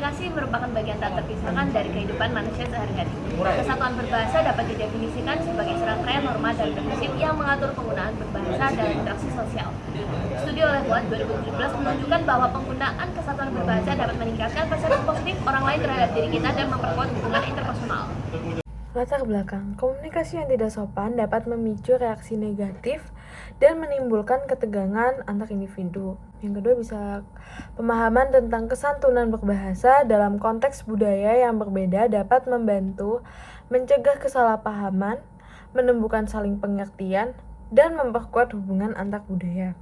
Komunikasi merupakan bagian tak terpisahkan dari kehidupan manusia sehari-hari. Kesatuan berbahasa dapat didefinisikan sebagai serangkaian norma dan prinsip yang mengatur penggunaan berbahasa dalam interaksi sosial. Studi oleh Watt 2017 menunjukkan bahwa penggunaan kesatuan berbahasa dapat meningkatkan persepsi positif orang lain terhadap diri kita dan memperkuat hubungan interpersonal. Latar belakang, komunikasi yang tidak sopan dapat memicu reaksi negatif dan menimbulkan ketegangan antar individu. Yang kedua bisa pemahaman tentang kesantunan berbahasa dalam konteks budaya yang berbeda dapat membantu mencegah kesalahpahaman, menumbuhkan saling pengertian, dan memperkuat hubungan antar budaya.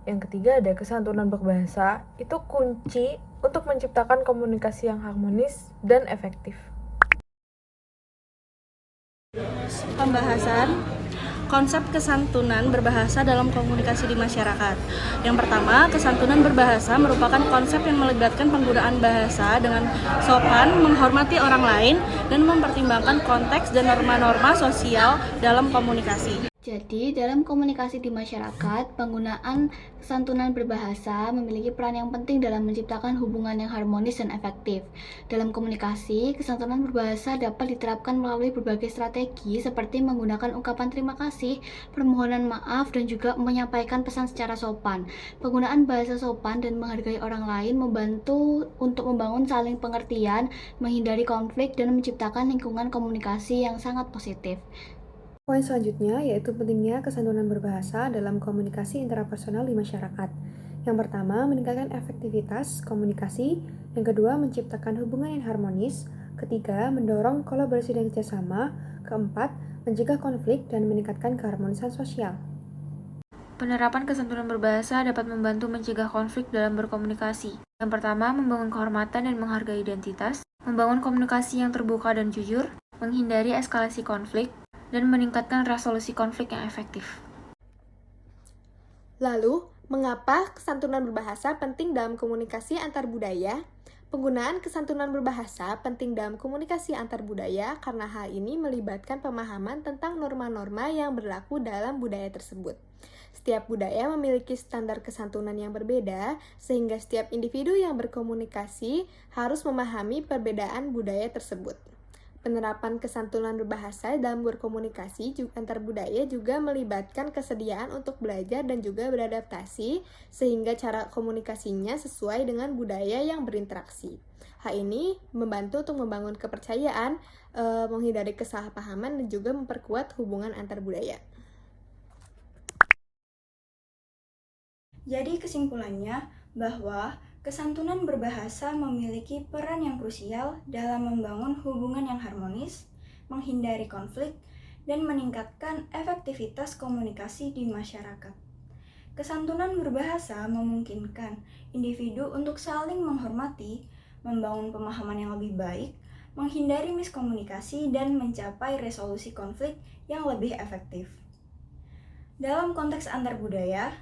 Yang ketiga ada kesantunan berbahasa, itu kunci untuk menciptakan komunikasi yang harmonis dan efektif. Pembahasan konsep kesantunan berbahasa dalam komunikasi di masyarakat. Yang pertama, kesantunan berbahasa merupakan konsep yang melibatkan penggunaan bahasa dengan sopan, menghormati orang lain, dan mempertimbangkan konteks dan norma-norma sosial dalam komunikasi. Jadi, dalam komunikasi di masyarakat, penggunaan kesantunan berbahasa memiliki peran yang penting dalam menciptakan hubungan yang harmonis dan efektif. Dalam komunikasi, kesantunan berbahasa dapat diterapkan melalui berbagai strategi seperti menggunakan ungkapan terima kasih, permohonan maaf, dan juga menyampaikan pesan secara sopan. Penggunaan bahasa sopan dan menghargai orang lain membantu untuk membangun saling pengertian, menghindari konflik, dan menciptakan lingkungan komunikasi yang sangat positif. Poin selanjutnya yaitu pentingnya kesantunan berbahasa dalam komunikasi intrapersonal di masyarakat. Yang pertama, meningkatkan efektivitas komunikasi. Yang kedua, menciptakan hubungan yang harmonis. Ketiga, mendorong kolaborasi dan kerjasama. Keempat, mencegah konflik dan meningkatkan keharmonisan sosial. Penerapan kesantunan berbahasa dapat membantu mencegah konflik dalam berkomunikasi. Yang pertama, membangun kehormatan dan menghargai identitas, membangun komunikasi yang terbuka dan jujur, menghindari eskalasi konflik, dan meningkatkan resolusi konflik yang efektif. Lalu, mengapa kesantunan berbahasa penting dalam komunikasi antar budaya? Penggunaan kesantunan berbahasa penting dalam komunikasi antar budaya karena hal ini melibatkan pemahaman tentang norma-norma yang berlaku dalam budaya tersebut. Setiap budaya memiliki standar kesantunan yang berbeda, sehingga setiap individu yang berkomunikasi harus memahami perbedaan budaya tersebut. Penerapan kesantunan berbahasa dalam berkomunikasi antar budaya juga melibatkan kesediaan untuk belajar dan juga beradaptasi sehingga cara komunikasinya sesuai dengan budaya yang berinteraksi. Hal ini membantu untuk membangun kepercayaan, menghindari kesalahpahaman dan juga memperkuat hubungan antar budaya. Jadi kesimpulannya bahwa kesantunan berbahasa memiliki peran yang krusial dalam membangun hubungan yang harmonis, menghindari konflik, dan meningkatkan efektivitas komunikasi di masyarakat. Kesantunan berbahasa memungkinkan individu untuk saling menghormati, membangun pemahaman yang lebih baik, menghindari miskomunikasi, dan mencapai resolusi konflik yang lebih efektif. Dalam konteks antar budaya,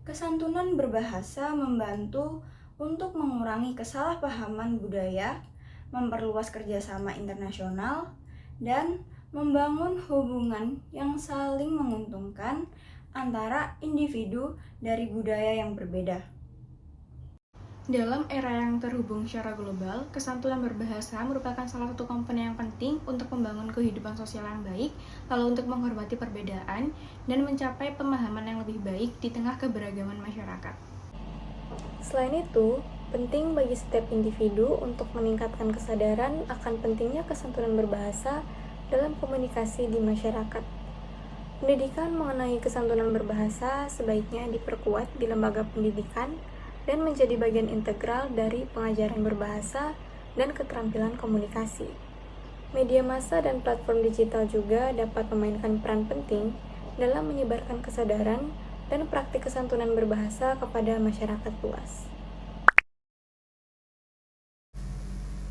kesantunan berbahasa membantu untuk mengurangi kesalahpahaman budaya, memperluas kerjasama internasional, dan membangun hubungan yang saling menguntungkan antara individu dari budaya yang berbeda. Dalam era yang terhubung secara global, kesantunan berbahasa merupakan salah satu komponen yang penting untuk membangun kehidupan sosial yang baik, lalu untuk menghormati perbedaan, dan mencapai pemahaman yang lebih baik di tengah keberagaman masyarakat. Selain itu, penting bagi setiap individu untuk meningkatkan kesadaran akan pentingnya kesantunan berbahasa dalam komunikasi di masyarakat. Pendidikan mengenai kesantunan berbahasa sebaiknya diperkuat di lembaga pendidikan dan menjadi bagian integral dari pengajaran berbahasa dan keterampilan komunikasi. Media massa dan platform digital juga dapat memainkan peran penting dalam menyebarkan kesadaran dan praktik kesantunan berbahasa kepada masyarakat luas.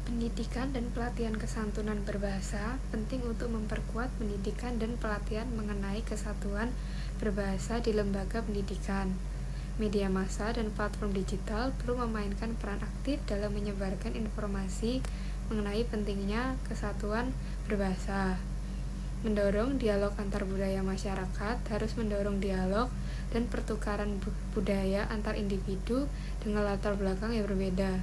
Pendidikan dan pelatihan kesantunan berbahasa penting untuk memperkuat pendidikan dan pelatihan mengenai kesatuan berbahasa di lembaga pendidikan. Media massa dan platform digital perlu memainkan peran aktif dalam menyebarkan informasi mengenai pentingnya kesatuan berbahasa. Mendorong dialog antar budaya masyarakat harus mendorong dialog dan pertukaran budaya antar individu dengan latar belakang yang berbeda.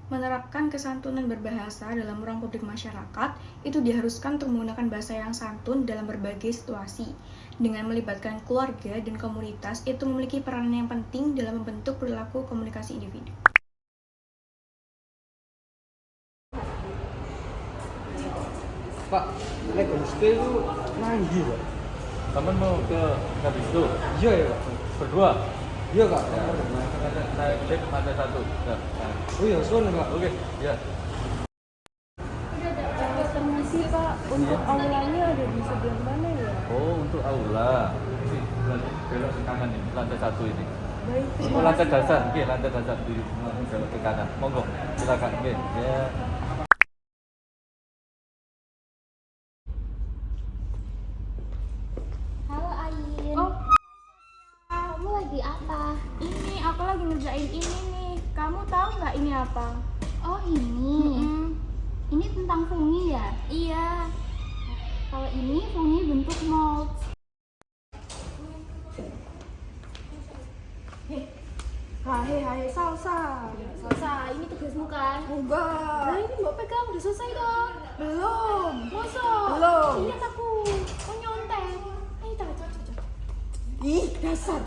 Menerapkan kesantunan berbahasa dalam ruang publik masyarakat itu diharuskan untuk menggunakan bahasa yang santun dalam berbagai situasi. Dengan melibatkan keluarga dan komunitas, itu memiliki peranan yang penting dalam membentuk perilaku komunikasi individu. Pak, naik homestay itu nanggi, Pak. Kamu mau ke habis itu? Iya ya, Pak. Berdua? Iya, Kak. Ya, naik lift lantai 1. Ya, nah. Oh iya, suan, Kak. Oke, ya. Permisi Pak, untuk aulanya ada di sebelah mana ya? Oh, untuk aula. Ini belok ke kanan ini, lantai 1 ini. Baik, Oh, lantai dasar. Oke, lantai dasar di belok ke kanan. Monggo, silakan. Oke, ya. Halo Ayin. Oh, Kamu lagi apa? ini aku lagi ngerjain ini nih. Kamu tahu nggak ini apa? Oh ini. Ini tentang fungi ya? Iya. Kalau ini fungi bentuk mold. Hai, salsa. Selesai, ini tugasmu kan? Enggak. Nah ini mbak pegang, udah selesai dong. Belum. Masa? Belum. Lihat aku, mau nyontek. Ayo coba. Ih, dasar.